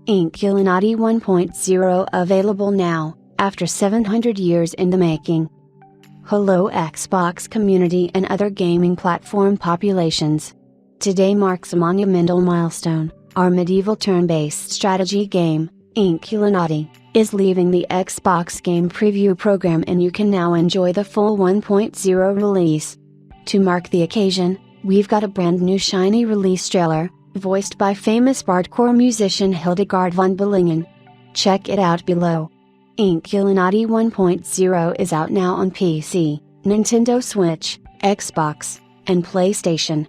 Inkulinati 1.0 available now, after 700 years in the making. Hello Xbox community and other gaming platform populations. Today marks a monumental milestone. Our medieval turn-based strategy game, Inkulinati, is leaving the Xbox game preview program and you can now enjoy the full 1.0 release. To mark the occasion, we've got a brand new shiny release trailer, voiced by famous bardcore musician Hildegard von Billingen. Check it out below. Inkulinati 1.0 is out now on PC, Nintendo Switch, Xbox, and PlayStation.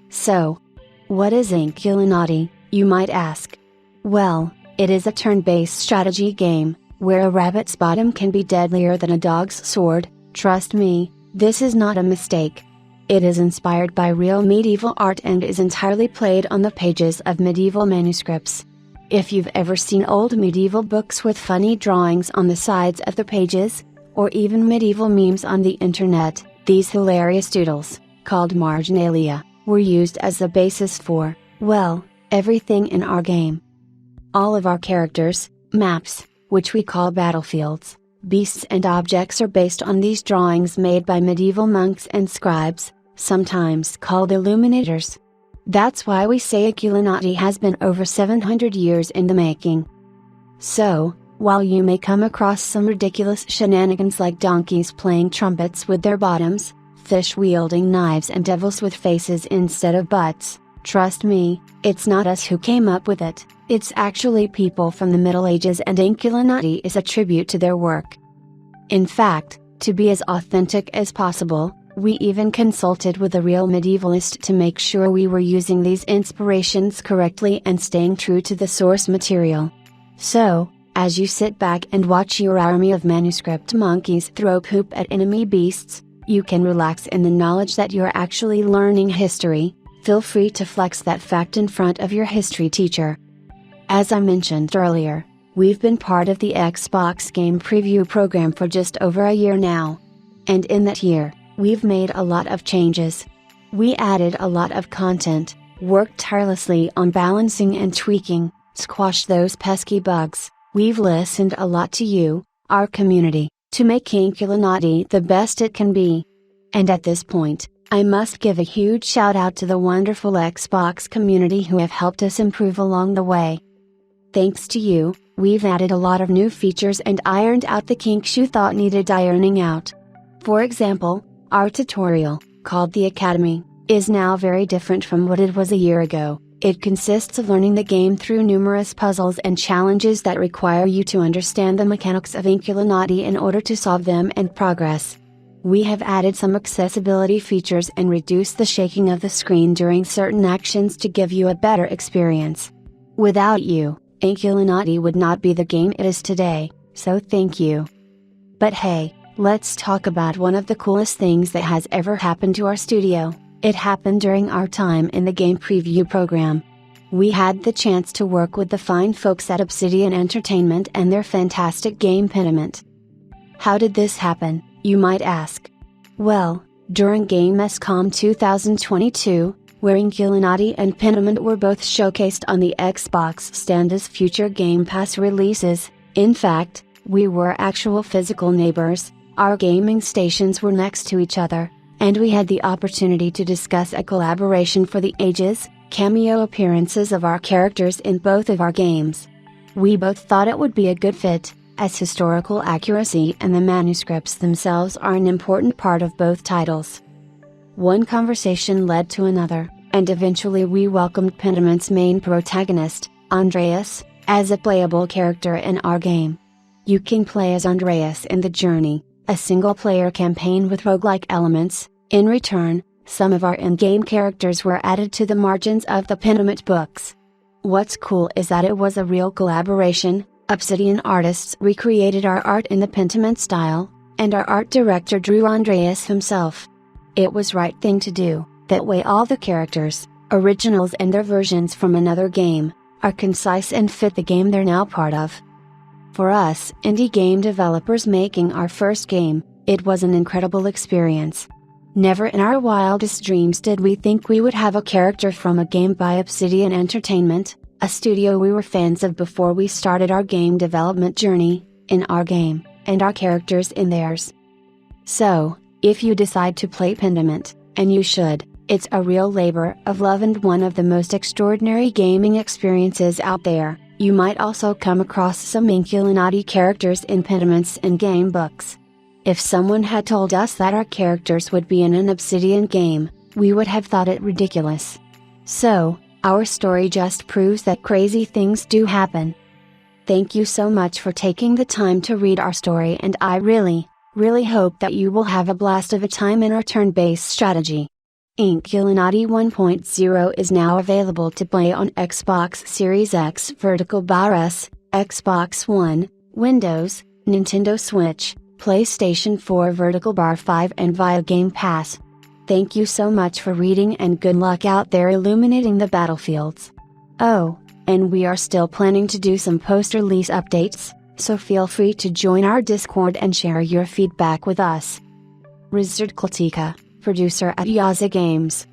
So, what is Inkulinati, you might ask? Well, it is a turn-based strategy game, where a rabbit's bottom can be deadlier than a dog's sword. Trust me, this is not a mistake. It is inspired by real medieval art and is entirely played on the pages of medieval manuscripts. If you've ever seen old medieval books with funny drawings on the sides of the pages, or even medieval memes on the internet, these hilarious doodles, called marginalia, were used as the basis for, well, everything in our game. All of our characters, maps, which we call battlefields, beasts and objects are based on these drawings made by medieval monks and scribes, sometimes called illuminators. That's why we say Inkulinati has been over 700 years in the making. So, while you may come across some ridiculous shenanigans like donkeys playing trumpets with their bottoms, fish wielding knives and devils with faces instead of butts, trust me, it's not us who came up with it, it's actually people from the Middle Ages and Inkulinati is a tribute to their work. In fact, to be as authentic as possible, we even consulted with a real medievalist to make sure we were using these inspirations correctly and staying true to the source material. So, as you sit back and watch your army of manuscript monkeys throw poop at enemy beasts, you can relax in the knowledge that you're actually learning history. Feel free to flex that fact in front of your history teacher. As I mentioned earlier, we've been part of the Xbox game preview program for just over a year now. And in that year, we've made a lot of changes. We added a lot of content, worked tirelessly on balancing and tweaking, squashed those pesky bugs. We've listened a lot to you, our community, to make Inkulinati the best it can be. And at this point, I must give a huge shout out to the wonderful Xbox community who have helped us improve along the way. Thanks to you, we've added a lot of new features and ironed out the kinks you thought needed ironing out. For example, our tutorial, called the Academy, is now very different from what it was a year ago. It consists of learning the game through numerous puzzles and challenges that require you to understand the mechanics of Inkulinati in order to solve them and progress. We have added some accessibility features and reduced the shaking of the screen during certain actions to give you a better experience. Without you, Inkulinati would not be the game it is today, so thank you. But hey, let's talk about one of the coolest things that has ever happened to our studio. It happened during our time in the game preview program. We had the chance to work with the fine folks at Obsidian Entertainment and their fantastic game Pentiment. How did this happen, you might ask? Well, during Gamescom 2022, where Inkulinati and Pentiment were both showcased on the Xbox stand as future Game Pass releases, in fact, we were actual physical neighbors, our gaming stations were next to each other, and we had the opportunity to discuss a collaboration for the ages, cameo appearances of our characters in both of our games. We both thought it would be a good fit, as historical accuracy and the manuscripts themselves are an important part of both titles. One conversation led to another, and eventually we welcomed Pentiment's main protagonist, Andreas, as a playable character in our game. You can play as Andreas in The Journey, a single-player campaign with roguelike elements. In return, some of our in-game characters were added to the margins of the Pentiment books. What's cool is that it was a real collaboration. Obsidian artists recreated our art in the Pentiment style, and our art director drew Andreas himself. It was right thing to do, that way all the characters, originals and their versions from another game, are concise and fit the game they're now part of. For us, indie game developers making our first game, it was an incredible experience. Never in our wildest dreams did we think we would have a character from a game by Obsidian Entertainment, a studio we were fans of before we started our game development journey, in our game, and our characters in theirs. So, if you decide to play Pentiment, and you should, it's a real labor of love and one of the most extraordinary gaming experiences out there. You might also come across some Inkulinati characters in Pentiment's in-game books. If someone had told us that our characters would be in an Obsidian game, we would have thought it ridiculous. So, our story just proves that crazy things do happen. Thank you so much for taking the time to read our story, and I really hope that you will have a blast of a time in our turn-based strategy. Inkulinati 1.0 is now available to play on Xbox Series X Vertical Bar S, Xbox One, Windows, Nintendo Switch, PlayStation 4 Vertical Bar 5 and via Game Pass. Thank you so much for reading and good luck out there illuminating the battlefields. Oh, and we are still planning to do some post-release updates, so feel free to join our Discord and share your feedback with us. Rizard Klatika, producer at Yaza Games.